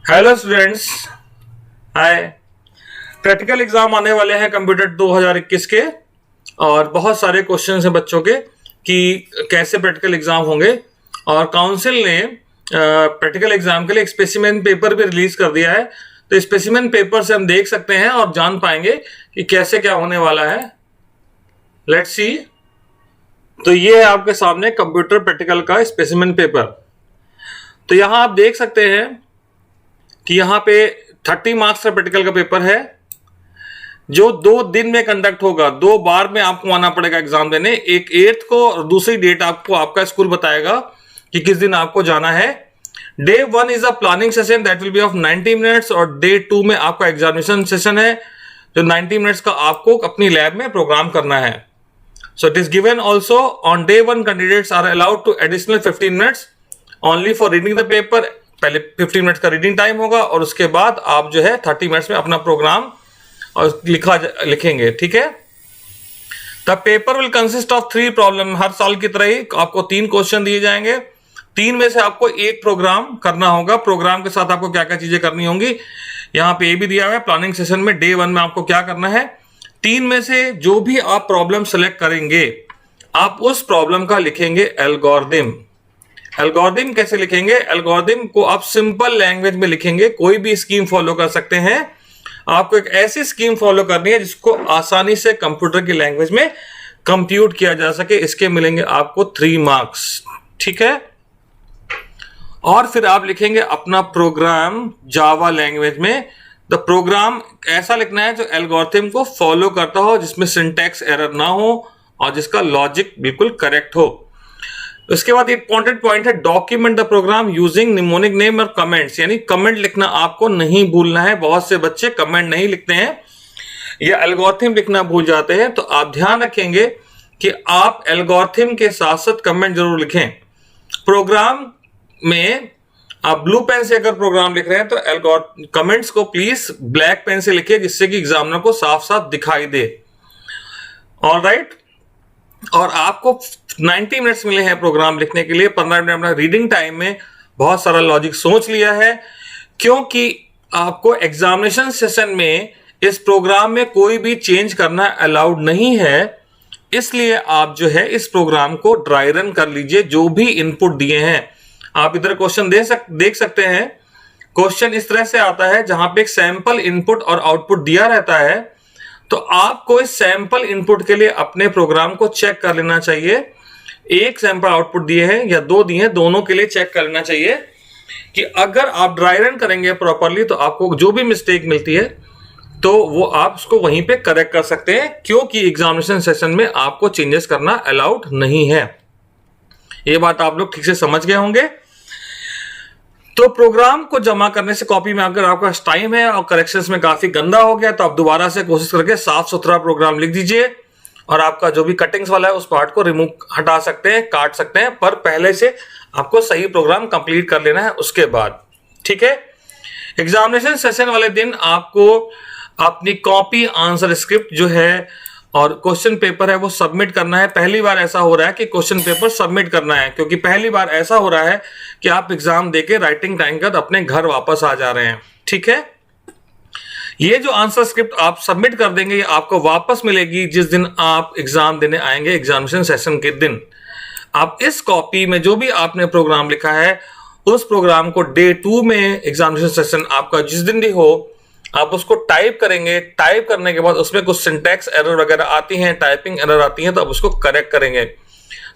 Hello students, हाय। Practical exam आने वाले हैं कंप्यूटर 2021 के और बहुत सारे क्वेश्चंस हैं बच्चों के कि कैसे प्रैक्टिकल एग्जाम होंगे। और काउंसिल ने प्रैक्टिकल एग्जाम के लिए एक स्पेसिमेन पेपर भी रिलीज कर दिया है। तो स्पेसिमेन पेपर से हम देख सकते हैं और जान पाएंगे कि कैसे क्या होने वाला है। Let's see. तो ये है आपके सामने कंप्यूटर प्रैक्टिकल का स्पेसिमेन पेपर। तो यहां आप देख सकते हैं कि यहाँ पे 30 मार्क्स का प्रैक्टिकल का पेपर है जो 2 दिन में कंडक्ट होगा। 2 बार में आपको आना पड़ेगा एग्जाम देने। एक 8th को और दूसरी डेट आपको आपका स्कूल बताएगा कि किस दिन आपको जाना है। Day 1 is a planning session that will be of 90 minutes और डे 2 में आपका एग्जामिनेशन सेशन है जो 90 मिनट्स का आपको अपनी लैब में प्रोग्राम करना है। So it is given also on day 1 candidates are allowed to additional 15 minutes only for reading the paper. पहले 15 मिनट्स का रीडिंग टाइम होगा और उसके बाद आप जो है 30 मिनट्स में अपना प्रोग्राम और लिखेंगे। ठीक है। The paper will consist of 3 problem. हर साल की तरह ही आपको 3 क्वेश्चन दिए जाएंगे। 3 में से आपको एक प्रोग्राम करना होगा। प्रोग्राम के साथ आपको क्या क्या चीजें करनी होंगी यहाँ पे ये भी दिया हुआ है। प्लानिंग सेशन में डे 1 में आपको क्या करना है। 3 में से जो भी आप प्रॉब्लम सेलेक्ट करेंगे आप उस प्रॉब्लम का लिखेंगे एल्गोरिथम। एल्गोरिथम कैसे लिखेंगे? एल्गोरिथम को आप सिंपल लैंग्वेज में लिखेंगे। कोई भी स्कीम फॉलो कर सकते हैं। आपको एक ऐसी स्कीम फॉलो करनी है जिसको आसानी से कंप्यूटर की लैंग्वेज में कंप्यूट किया जा सके। इसके मिलेंगे आपको 3 मार्क्स। ठीक है। और फिर आप लिखेंगे अपना प्रोग्राम जावा लैंग्वेज में। द प्रोग्राम ऐसा लिखना है जो एल्गोरिथम को फॉलो करता हो, जिसमें सिंटैक्स एरर ना हो और जिसका लॉजिक बिल्कुल करेक्ट हो। उसके बाद इंपॉर्टेंट पॉइंट है document the program using mnemonic name और कमेंट्स। यानी कमेंट लिखना आपको नहीं भूलना है। बहुत से बच्चे कमेंट नहीं लिखते हैं या एल्गोरिथम लिखना भूल जाते हैं। तो आप ध्यान रखेंगे कि आप एल्गोरिथम के साथ साथ कमेंट जरूर लिखें। प्रोग्राम में आप ब्लू पेन से अगर प्रोग्राम लिख रहे हैं तो कमेंट्स को प्लीज ब्लैक पेन से लिखिए जिससे कि एग्जामिनर को साफ साफ दिखाई दे। ऑलराइट। और आपको 90 मिनट्स मिले हैं प्रोग्राम लिखने के लिए। 15 मिनट अपना रीडिंग टाइम में बहुत सारा लॉजिक सोच लिया है क्योंकि आपको एग्जामिनेशन सेशन में इस प्रोग्राम में कोई भी चेंज करना अलाउड नहीं है। इसलिए आप जो है इस प्रोग्राम को ड्राई रन कर लीजिए। जो भी इनपुट दिए हैं आप इधर क्वेश्चन देख सकते हैं। क्वेश्चन इस तरह से आता है जहां पे एक सैंपल इनपुट और आउटपुट दिया रहता है। तो आपको इस सैंपल इनपुट के लिए अपने प्रोग्राम को चेक कर लेना चाहिए। एक सैंपल आउटपुट दिए हैं या 2 दिए हैं, दोनों के लिए चेक कर लेना चाहिए कि अगर आप ड्राई रन करेंगे प्रॉपरली तो आपको जो भी मिस्टेक मिलती है तो वो आप उसको वहीं पे करेक्ट कर सकते हैं क्योंकि एग्जामिनेशन सेशन में आपको चेंजेस करना अलाउड नहीं है। ये बात आप लोग ठीक से समझ गए होंगे। तो प्रोग्राम को जमा करने से कॉपी में अगर आपका टाइम है और करेक्शंस में काफी गंदा हो गया तो आप दोबारा से कोशिश करके साफ सुथरा प्रोग्राम लिख दीजिए और आपका जो भी कटिंग्स वाला है उस पार्ट को रिमूव हटा सकते हैं, काट सकते हैं, पर पहले से आपको सही प्रोग्राम कंप्लीट कर लेना है उसके बाद। ठीक है। एग्जामिनेशन सेशन वाले दिन आपको अपनी कॉपी, आंसर स्क्रिप्ट जो है और क्वेश्चन पेपर है वो सबमिट करना है। पहली बार ऐसा हो रहा है कि क्वेश्चन पेपर सबमिट करना है क्योंकि पहली बार ऐसा हो रहा है कि आप एग्जाम देके राइटिंग टाइम के बाद अपने घर वापस आ जा रहे हैं। ठीक है। ये जो आंसर स्क्रिप्ट आप सबमिट कर देंगे ये आपको वापस मिलेगी जिस दिन आप एग्जाम देने आएंगे एग्जामिनेशन सेशन के दिन। आप इस कॉपी में जो भी आपने प्रोग्राम लिखा है उस प्रोग्राम को डे 2 में एग्जामिनेशन सेशन आपका जिस दिन भी हो आप उसको टाइप करेंगे। टाइप करने के बाद उसमें कुछ सिंटैक्स एरर वगैरह आती हैं, टाइपिंग एरर आती हैं, तो आप उसको करेक्ट करेंगे।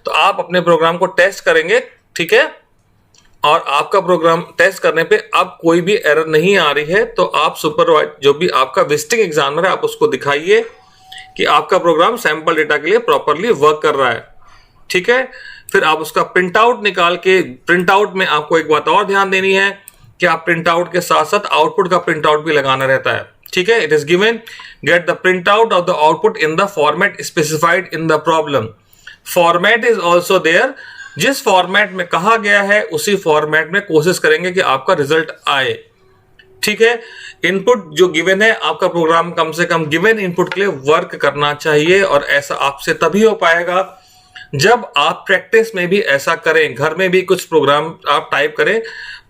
तो आप अपने प्रोग्राम को टेस्ट करेंगे। ठीक है। और आपका प्रोग्राम टेस्ट करने पे अब कोई भी एरर नहीं आ रही है तो आप सुपरवाइजर जो भी आपका विजिटिंग एग्जामिनर है आप उसको दिखाइए कि आपका प्रोग्राम सैंपल डेटा के लिए प्रॉपरली वर्क कर रहा है। ठीक है। फिर आप उसका प्रिंट आउट निकाल के, प्रिंट आउट में आपको एक बात और ध्यान देनी है कि आप प्रिंट आउट के साथ साथ आउटपुट का प्रिंट आउट भी लगाना रहता है। ठीक है। It is given get the print out of the output in the format specified in the problem. Format is also there. जिस फॉर्मेट में कहा गया है उसी फॉर्मेट में कोशिश करेंगे कि आपका रिजल्ट आए। ठीक है। इनपुट जो गिवन है आपका प्रोग्राम कम से कम गिवन इनपुट के लिए वर्क करना चाहिए और ऐसा आपसे तभी हो पाएगा जब आप प्रैक्टिस में भी ऐसा करें, घर में भी कुछ प्रोग्राम आप टाइप करें,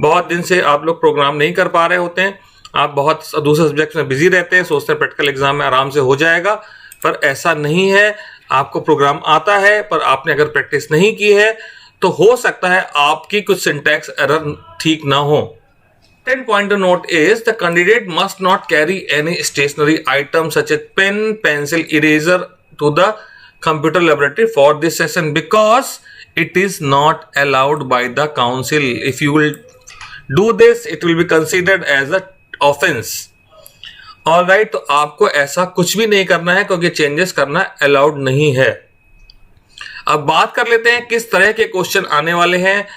बहुत दिन से आप लोग प्रोग्राम नहीं कर पा रहे होते हैं, आप बहुत दूसरे सब्जेक्ट में बिजी रहते हैं, सोचते हैं प्रैक्टिकल एग्जाम में आराम से हो जाएगा, पर ऐसा नहीं है। आपको प्रोग्राम आता है पर आपने अगर प्रैक्टिस नहीं की है तो हो सकता है आपकी कुछ सिंटैक्स एरर ठीक ना हो। 10 point to note is the candidate must not carry any stationary item such as pen, pencil, eraser to the computer laboratory for this session because it is not allowed by the council. If you will do this, it will be considered as a offense. Alright, तो आपको ऐसा कुछ भी नहीं करना है क्योंकि changes करना अलाउड नहीं है। अब बात कर लेते हैं किस तरह के क्वेश्चन आने वाले हैं।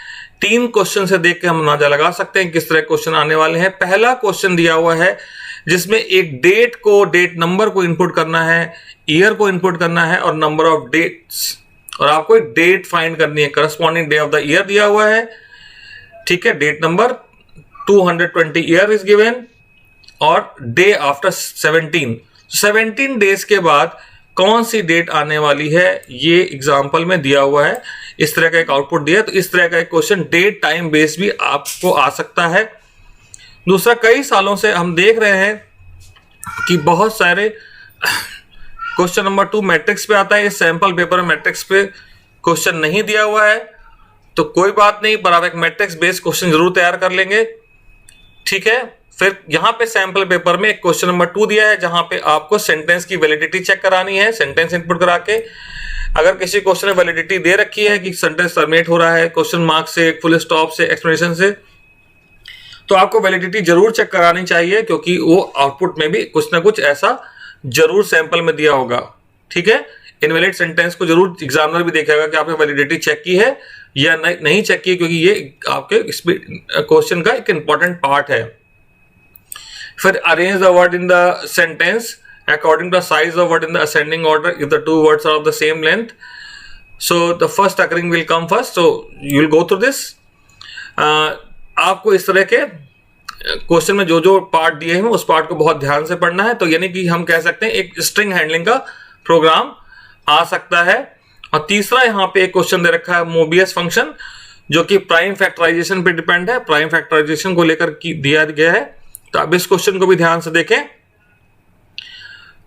3 क्वेश्चन से देख के हम अंदाजा लगा सकते हैं किस तरह क्वेश्चन आने वाले हैं। पहला क्वेश्चन दिया हुआ है जिसमें एक डेट नंबर को इनपुट करना है, ईयर को इनपुट करना है और नंबर ऑफ डेट्स, और आपको एक डेट फाइंड करनी है, corresponding day of the year दिया हुआ है। ठीक है, date number 220 year is given और डे आफ्टर 17 डेज के बाद कौन सी डेट आने वाली है ये एग्जाम्पल में दिया हुआ है। इस तरह का एक आउटपुट दिया है, तो इस तरह का एक क्वेश्चन डेट टाइम बेस्ड भी आपको आ सकता है। दूसरा, कई सालों से हम देख रहे हैं कि बहुत सारे क्वेश्चन नंबर 2 मैट्रिक्स पे आता है, इस सैंपल पेपर में मैट्रिक्स पे क्वेश्चन नहीं दिया हुआ है, तो कोई बात नहीं, पर आप एक मैट्रिक्स बेस्ड क्वेश्चन जरूर तैयार कर लेंगे। ठीक है, फिर यहां पे सैंपल पेपर में एक क्वेश्चन नंबर 2 दिया है जहां पे आपको सेंटेंस की वैलिडिटी चेक करानी है, सेंटेंस इनपुट करा के। अगर किसी क्वेश्चन में वैलिडिटी दे रखी है कि सेंटेंस टर्मिनेट हो रहा है क्वेश्चन मार्क से, फुल स्टॉप से, एक्सप्लेनेशन से, तो आपको वैलिडिटी जरूर चेक करानी चाहिए क्योंकि वो आउटपुट में भी कुछ ना कुछ ऐसा जरूर सैंपल में दिया होगा। ठीक है, इनवैलिड सेंटेंस को जरूर एग्जामिनर भी देखेगा कि आपने वैलिडिटी चेक की है या नहीं चेक की, क्योंकि ये आपके क्वेश्चन का एक इंपॉर्टेंट पार्ट है। फिर arrange the word in the sentence according to the size of word in the ascending order if the 2 words are of the same length. So the first occurring will come first. So you will go through this. आपको इस तरह के question में जो जो part दिए हैं उस पार्ट को बहुत ध्यान से पढ़ना है। तो यानी कि हम कह सकते हैं एक स्ट्रिंग हैंडलिंग का प्रोग्राम आ सकता है। और तीसरा, यहाँ पे एक क्वेश्चन दे रखा है मोबियस फंक्शन, जो कि प्राइम फैक्टराइजेशन पे डिपेंड है, प्राइम फैक्टराइजेशन को लेकर दिया गया है। तो आप इस क्वेश्चन को भी ध्यान से देखें।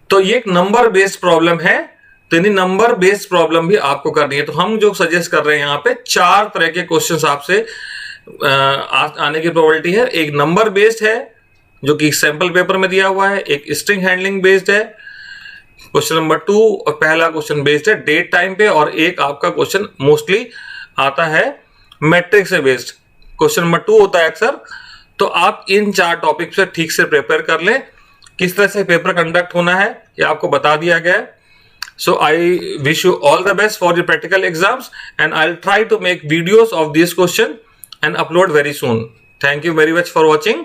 तो ये एक नंबर बेस्ड प्रॉब्लम है, तो यानी नंबर बेस्ड प्रॉब्लम भी आपको करनी है। तो हम जो सजेस्ट कर रहे हैं यहाँ पे 4 तरह के क्वेश्चंस आपसे आने की प्रोबेबिलिटी है। एक नंबर बेस्ड है जो कि सैंपल पेपर में दिया हुआ है, एक स्ट्रिंग हैंडलिंग बेस्ड है क्वेश्चन नंबर 2, और पहला क्वेश्चन बेस्ड है डेट टाइम पे, और एक आपका क्वेश्चन मोस्टली आता है मैट्रिक्स से बेस्ड, क्वेश्चन नंबर 2 होता है अक्सर। तो आप इन 4 टॉपिक से ठीक से प्रिपेयर कर लें। किस तरह से पेपर कंडक्ट होना है ये आपको बता दिया गया है। So I wish you all the best for your practical exams and I will try to make videos of this question and upload very soon. Thank you very much for watching.